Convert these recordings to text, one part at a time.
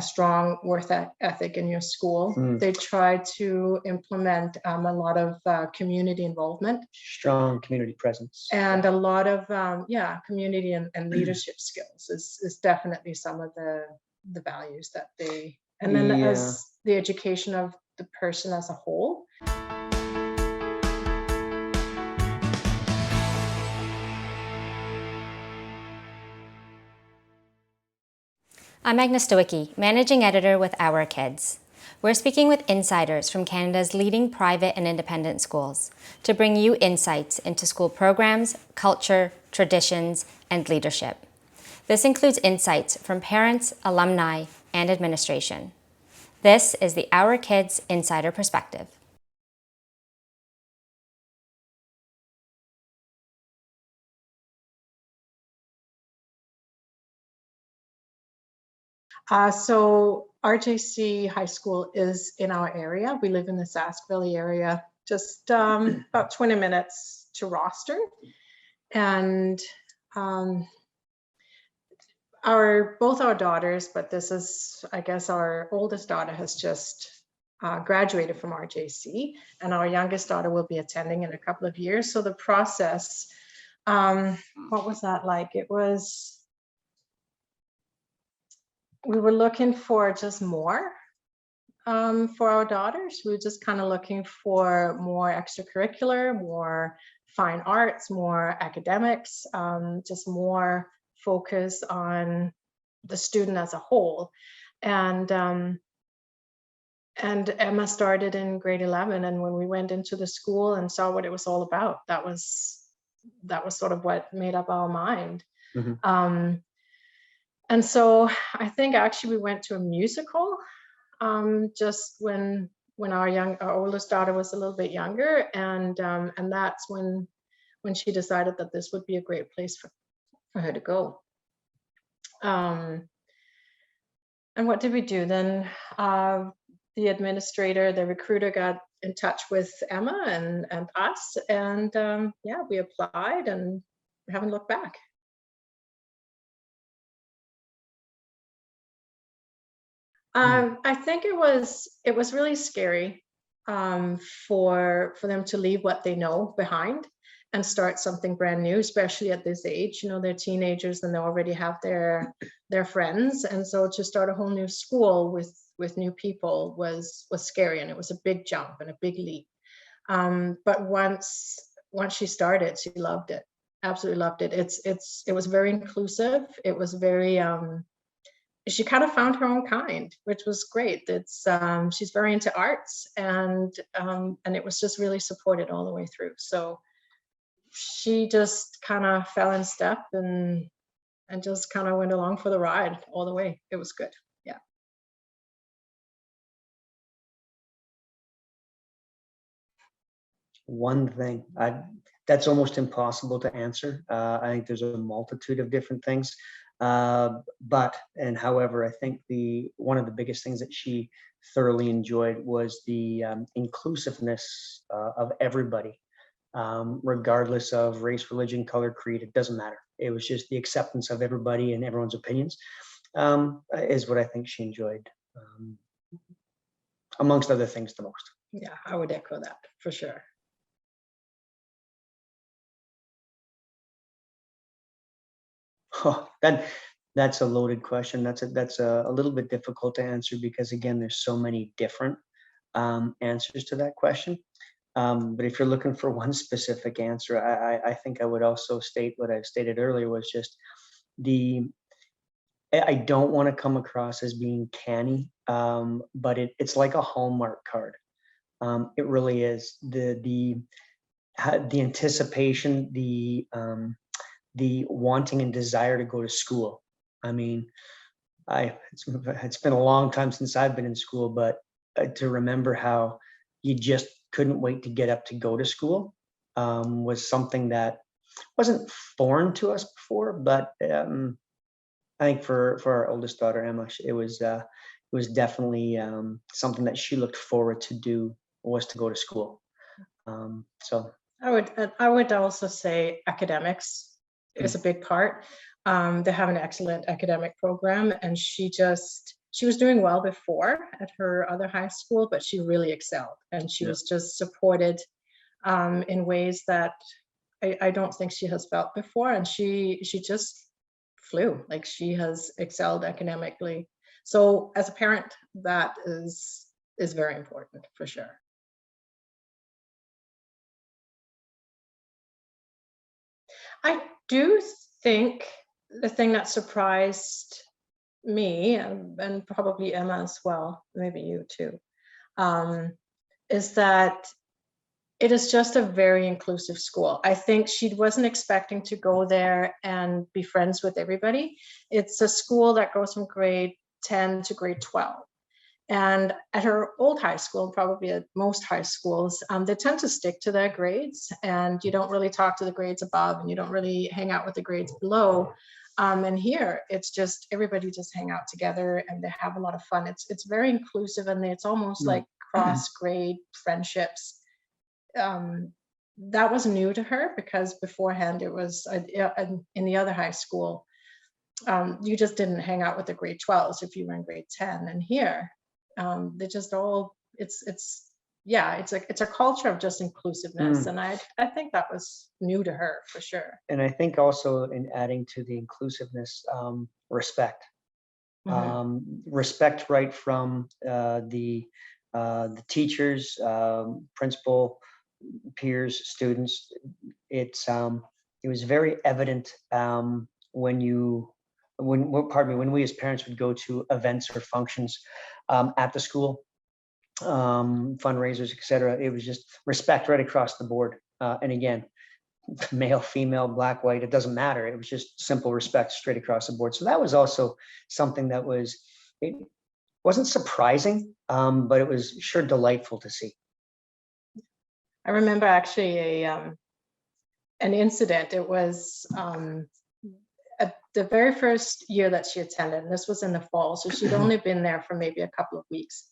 strong work ethic in your school. They try to implement a lot of community involvement, strong community presence, and a lot of community and leadership skills is definitely some of the values that they, and then as the education of the person as a whole. I'm Agnes Stowicki, Managing Editor with Our Kids. We're speaking with insiders from Canada's leading private and independent schools to bring you insights into school programs, culture, traditions, and leadership. This includes insights from parents, alumni, and administration. This is the Our Kids Insider Perspective. So RJC High School is in our area. We live in the Sask Valley area, just about 20 minutes to Roster. And both our daughters, but this is, I guess, our oldest daughter has just graduated from RJC, and our youngest daughter will be attending in a couple of years. So the process, what was that like? It was, we were looking for just more for our daughters. We were just kind of looking for more extracurricular, more fine arts, more academics, just more focus on the student as a whole. And Emma started in grade 11, and when we went into the school and saw what it was all about, that was sort of what made up our mind. And so I think actually we went to a musical just when our oldest daughter was a little bit younger, and that's when she decided that this would be a great place for her to go. And what did we do then? The administrator, the recruiter, got in touch with Emma and us, and we applied and we haven't looked back. I think it was really scary for them to leave what they know behind and start something brand new, especially at this age. You know, they're teenagers and they already have their friends, and so to start a whole new school with new people was scary, and it was a big jump and a big leap. But once she started, she loved it, absolutely loved it. It was very inclusive. It was very she kind of found her own kind, which was great. It's she's very into arts, and it was just really supported all the way through. So she just kind of fell in step and just kind of went along for the ride all the way. It was good. Yeah. One thing that's almost impossible to answer. I think there's a multitude of different things. However, I think one of the biggest things that she thoroughly enjoyed was the inclusiveness of everybody, regardless of race, religion, color, creed. It doesn't matter. It was just the acceptance of everybody and everyone's opinions is what I think she enjoyed, amongst other things, the most. Yeah, I would echo that for sure. Oh, that's a loaded question. That's a little bit difficult to answer because, again, there's so many different answers to that question. But if you're looking for one specific answer, I think I would also state what I've stated earlier, was just I don't want to come across as being canny, but it's like a Hallmark card. It really is. The anticipation, the wanting and desire to go to school. I mean, it's been a long time since I've been in school, but to remember how you just couldn't wait to get up to go to school was something that wasn't foreign to us before. But I think for our oldest daughter, Emma, it was definitely something that she looked forward to do, was to go to school. So I would also say academics is a big part. They have an excellent academic program, and she just she was doing well before at her other high school, but she really excelled, and she was just supported in ways that I don't think she has felt before. And she just flew, like she has excelled academically. So as a parent, that is very important for sure. I do think the thing that surprised me, and probably Emma as well, maybe you too, is that it is just a very inclusive school. I think she wasn't expecting to go there and be friends with everybody. It's a school that goes from grade 10 to grade 12. And at her old high school, probably at most high schools, they tend to stick to their grades, and you don't really talk to the grades above, and you don't really hang out with the grades below. And here, it's just everybody just hang out together, and they have a lot of fun. It's very inclusive, and it's almost like cross-grade friendships. That was new to her, because beforehand it was in the other high school, you just didn't hang out with the grade 12s if you were in grade 10. And here, they just all, it's a culture of just inclusiveness. And I think that was new to her for sure. And I think also, in adding to the inclusiveness, respect. Respect right from the teachers, principal, peers, students. It was very evident when we as parents would go to events or functions at the school, fundraisers, etc. It was just respect right across the board. And again, male, female, black, white, it doesn't matter. It was just simple respect straight across the board. So that was also something that it wasn't surprising, but it was sure delightful to see. I remember actually an incident. It was the very first year that she attended, and this was in the fall, so she'd only been there for maybe a couple of weeks.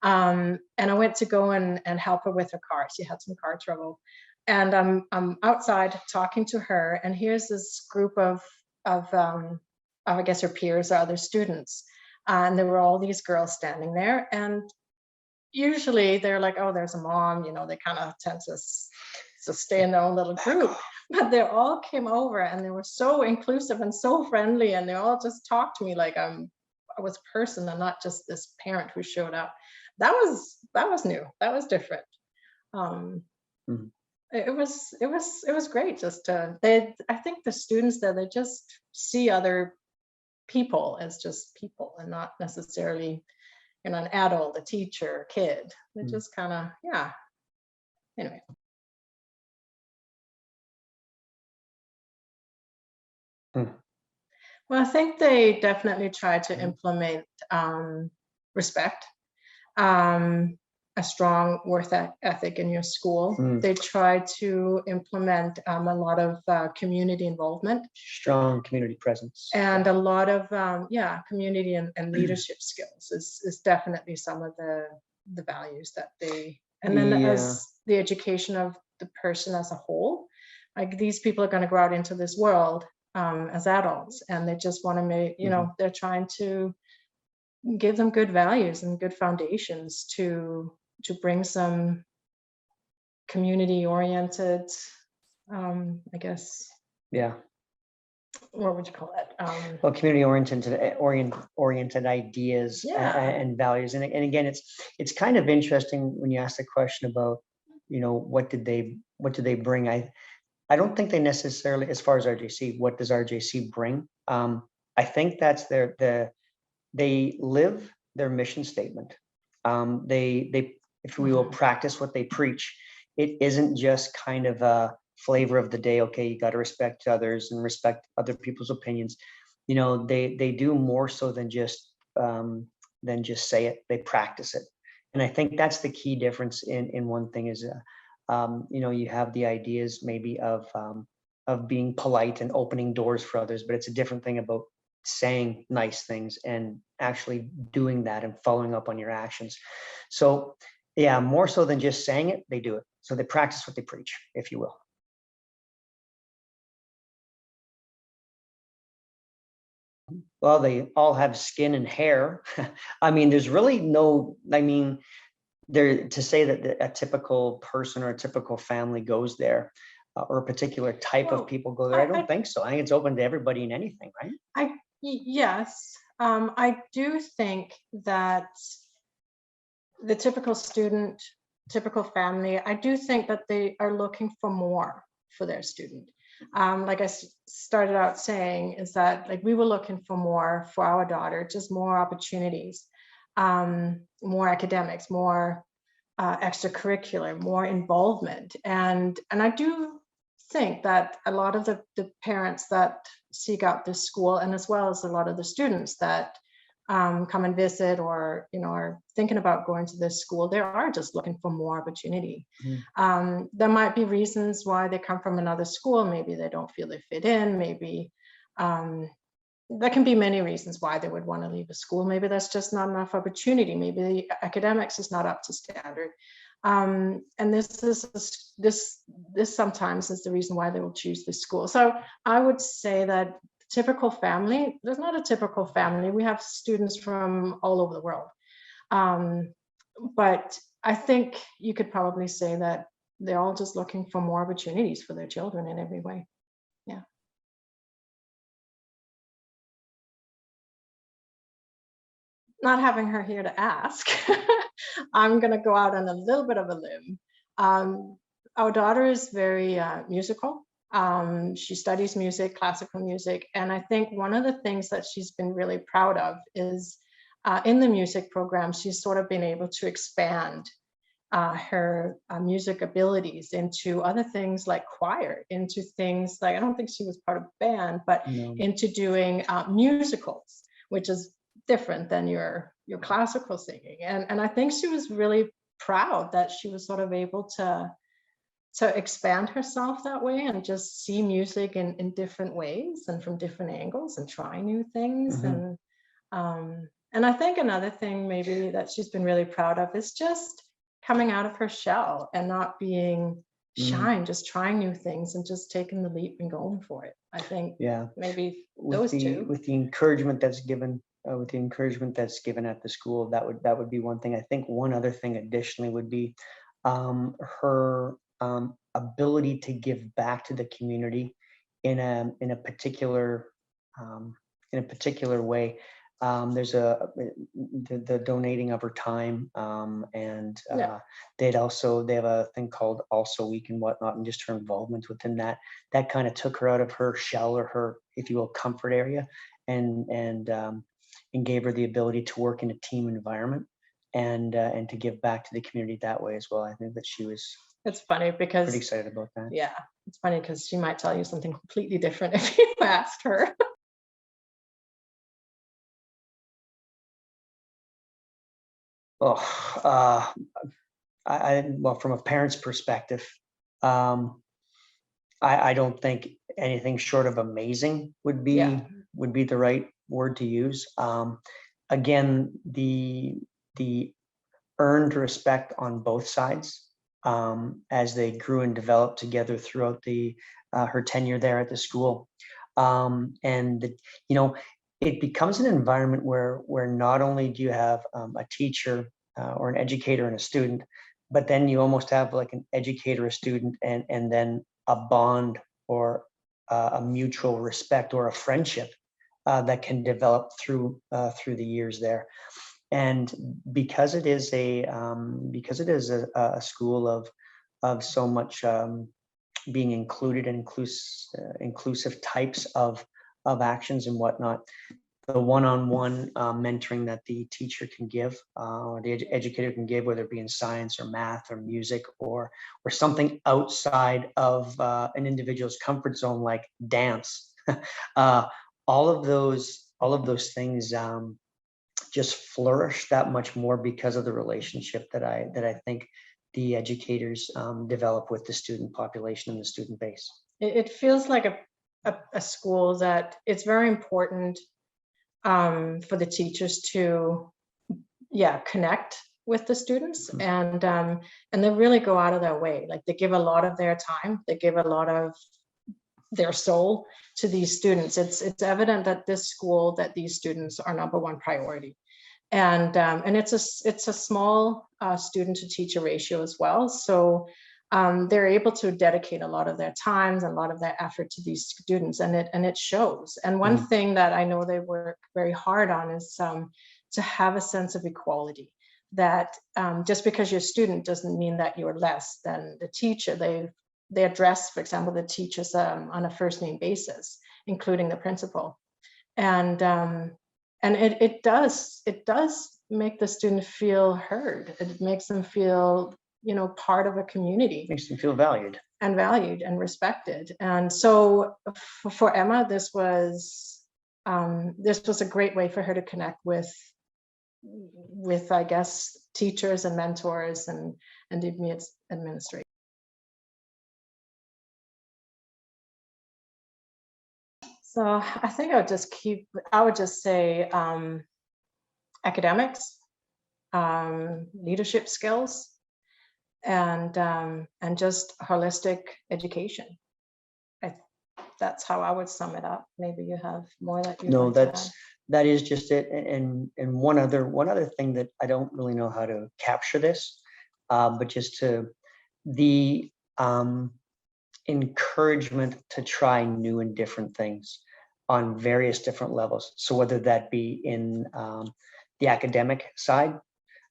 And I went to go and help her with her car. She had some car trouble. And I'm outside talking to her, and here's this group of I guess her peers or other students. And there were all these girls standing there, and usually they're like, oh, there's a mom, they kind of tend to stay in their own little group. But they all came over, and they were so inclusive and so friendly, and they all just talked to me like I was a person and not just this parent who showed up. That was new. That was different. It was great. Just I think the students there, they just see other people as just people, and not necessarily an adult, a teacher, a kid. They just kind of, anyway. Well, I think they definitely try to implement respect, a strong work ethic in your school. They try to implement a lot of community involvement, strong community presence, and a lot of community and leadership skills is definitely some of the values that they. And then as the education of the person as a whole, like these people are going to go out into this world as adults, and they just want to make, they're trying to give them good values and good foundations to bring some community oriented, I guess. Yeah. What would you call it? Well, community oriented ideas and values. And again, it's kind of interesting when you ask the question about, what did they bring? I don't think they necessarily, as far as RJC, what does RJC bring? I think that's they live their mission statement. They, if we will, practice what they preach. It isn't just kind of a flavor of the day. Okay, you got to respect others and respect other people's opinions. They do more so than just say it. They practice it, and I think that's the key difference. In one thing is, you have the ideas maybe of being polite and opening doors for others, but it's a different thing about saying nice things and actually doing that and following up on your actions. So yeah, more so than just saying it, they do it. So they practice what they preach, if you will. well, they all have skin and hair. I mean, there's really no, I mean, there to say that a typical person or a typical family goes there, or a particular type of Well, people go there. I don't think so. I think it's open to everybody and anything, right? Yes, I do think that the typical student, typical family, I do think that they are looking for more for their student. Like I started out saying, is that like we were looking for more for our daughter, just more opportunities, more academics, more extracurricular, more involvement. And I do think that a lot of the parents that seek out this school, and as well as a lot of the students that come and visit, or are thinking about going to this school, they are just looking for more opportunity. There might be reasons why they come from another school. Maybe they don't feel they fit in. Maybe there can be many reasons why they would want to leave a school. Maybe there's just not enough opportunity. Maybe the academics is not up to standard. And this sometimes is the reason why they will choose this school. So I would say that typical family, there's not a typical family. We have students from all over the world. But I think you could probably say that they're all just looking for more opportunities for their children in every way. Yeah. Not having her here to ask, I'm going to go out on a little bit of a limb. Our daughter is very musical. She studies music, classical music. And I think one of the things that she's been really proud of is in the music program, she's sort of been able to expand her music abilities into other things like choir, into things like, I don't think she was part of a band, but into doing musicals, which is different than your classical singing. And I think she was really proud that she was sort of able to expand herself that way and just see music in different ways and from different angles and try new things. And I think another thing maybe that she's been really proud of is just coming out of her shell and not being shy and just trying new things and just taking the leap and going for it. I think maybe those two. With the encouragement that's given at the school, that would be one thing. I think one other thing additionally would be her ability to give back to the community in a particular way. There's the donating of her time, and they have a thing called Also Week and whatnot, and just her involvement within that kind of took her out of her shell, or her, if you will, comfort area, and gave her the ability to work in a team environment and to give back to the community that way as well. I think that she was. It's funny because pretty excited about that. Yeah, it's funny because she might tell you something completely different if you asked her. Well, from a parent's perspective, I don't think anything short of amazing would be the right word to use. Again, the earned respect on both sides as they grew and developed together throughout her tenure there at the school, it becomes an environment where not only do you have a teacher or an educator and a student, but then you almost have like an educator, a student, and then a bond or a mutual respect or a friendship that can develop through the years there. And because it is a school of so much being included and inclusive types of actions and whatnot, the one-on-one mentoring that the teacher can give, or the educator can give, whether it be in science or math or music or something outside of an individual's comfort zone like dance, all of those things just flourish that much more because of the relationship that I think the educators develop with the student population and the student base. It feels like a school that it's very important for the teachers to connect with the students, and they really go out of their way. Like, they give a lot of their time, they give a lot of their soul to these students. It's evident that this school, that these students are number one priority. And it's a small student to teacher ratio as well. So they're able to dedicate a lot of their times and a lot of their effort to these students, and it shows. And one thing that I know they work very hard on is to have a sense of equality, that just because you're a student doesn't mean that you're less than the teacher. They address, for example, the teachers on a first name basis, including the principal. And it does make the student feel heard. It makes them feel, part of a community. Makes them feel valued And respected. And so for Emma, this was a great way for her to connect with I guess teachers and mentors and the administrators. So I think I would just say academics, leadership skills, and just holistic education. That's how I would sum it up. Maybe you have more that you No, like to add. that is just it. And one other thing that I don't really know how to capture this, but just the encouragement to try new and different things on various different levels. So whether that be in the academic side,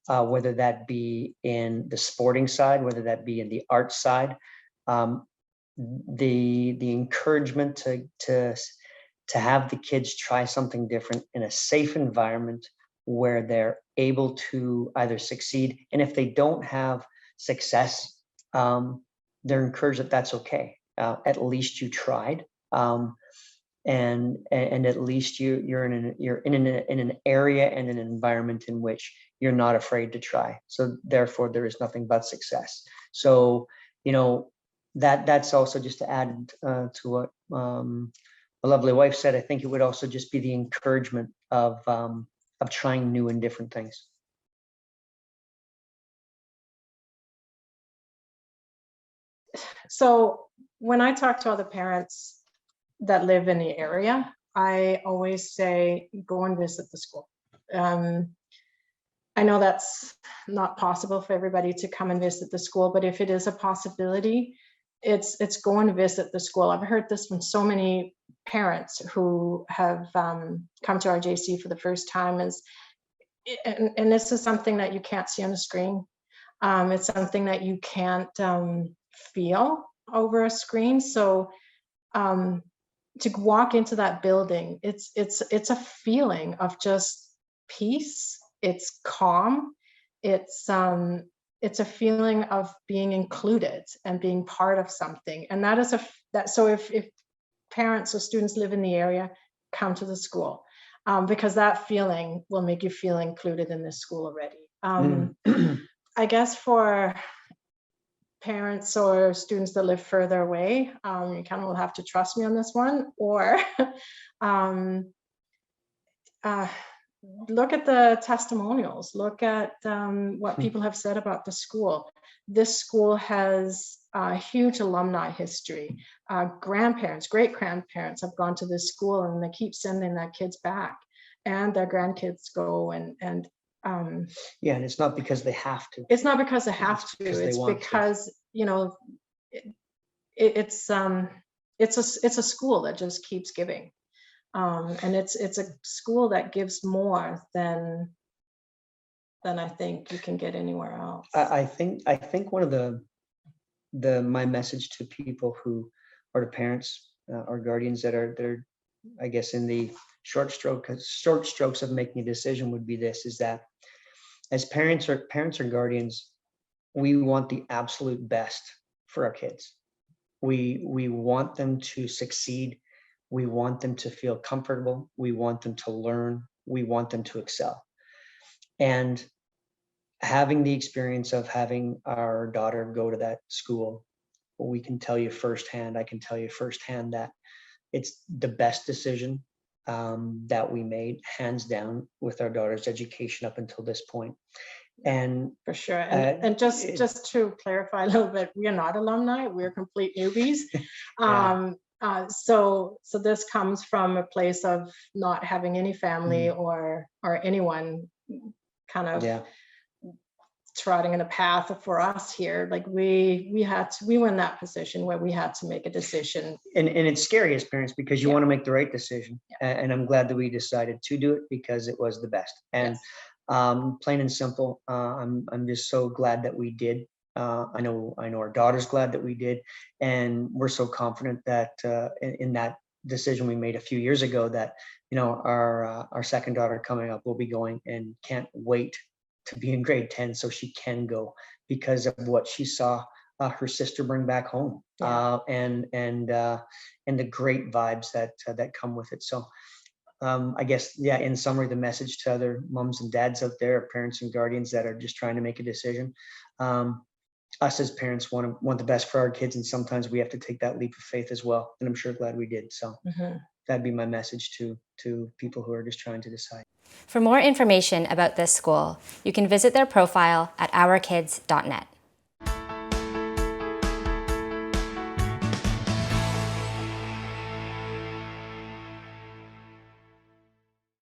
whether that be in the sporting side, whether that be in the art side, the encouragement to have the kids try something different in a safe environment where they're able to either succeed, and if they don't have success, they're encouraged that that's okay. At least you tried, and at least you're in an area and an environment in which you're not afraid to try. So therefore, there is nothing but success. So that's also just to add to what a lovely wife said. I think it would also just be the encouragement of trying new and different things. So when I talk to other parents that live in the area, I always say, go and visit the school. I know that's not possible for everybody to come and visit the school, but if it is a possibility, it's go and visit the school. I've heard this from so many parents who have come to RJC for the first time, and this is something that you can't see on the screen. It's something that you can't feel over a screen. So to walk into that building, it's a feeling of just peace. It's calm. It's a feeling of being included and being part of something. And that is so if parents or students live in the area, come to the school, because that feeling will make you feel included in this school already. I guess for parents or students that live further away, you kind of will have to trust me on this one, or look at the testimonials, look at what people have said about the school. This school has a huge alumni history. Grandparents, great grandparents have gone to this school, and they keep sending their kids back, and their grandkids go and yeah, and it's not because they have to. It's not because they have to. It's because it's a school that just keeps giving, and it's a school that gives more than I think you can get anywhere else. I think one of my message to people who are the parents or guardians that are I guess in the short strokes of making a decision would be this, is that as parents or guardians, we want the absolute best for our kids. We want them to succeed. We want them to feel comfortable. We want them to learn. We want them to excel. And having the experience of having our daughter go to that school, we can tell you firsthand, I can tell you firsthand that it's the best decision that we made, hands down, with our daughter's education up until this point. And for sure. And just to clarify a little bit, we are not alumni, we're complete newbies. Yeah. So this comes from a place of not having any family or anyone kind of Yeah. trotting in a path for us here. Like we were in that position where we had to make a decision. And it's scary as parents because you Yeah. want to make the right decision. And I'm glad that we decided to do it because it was the best. And plain and simple, I'm just so glad that we did. I know our daughter's glad that we did, and we're so confident that in that decision we made a few years ago that, you know, our second daughter coming up will be going, and can't wait to be in grade 10 so she can go because of what she saw her sister bring back home, and the great vibes that come with it. So I guess, in summary, the message to other moms and dads out there, parents and guardians that are just trying to make a decision, us as parents want the best for our kids, and sometimes we have to take that leap of faith as well, and I'm sure glad we did. So that'd be my message to people who are just trying to decide. For more information about this school, you can visit their profile at ourkids.net.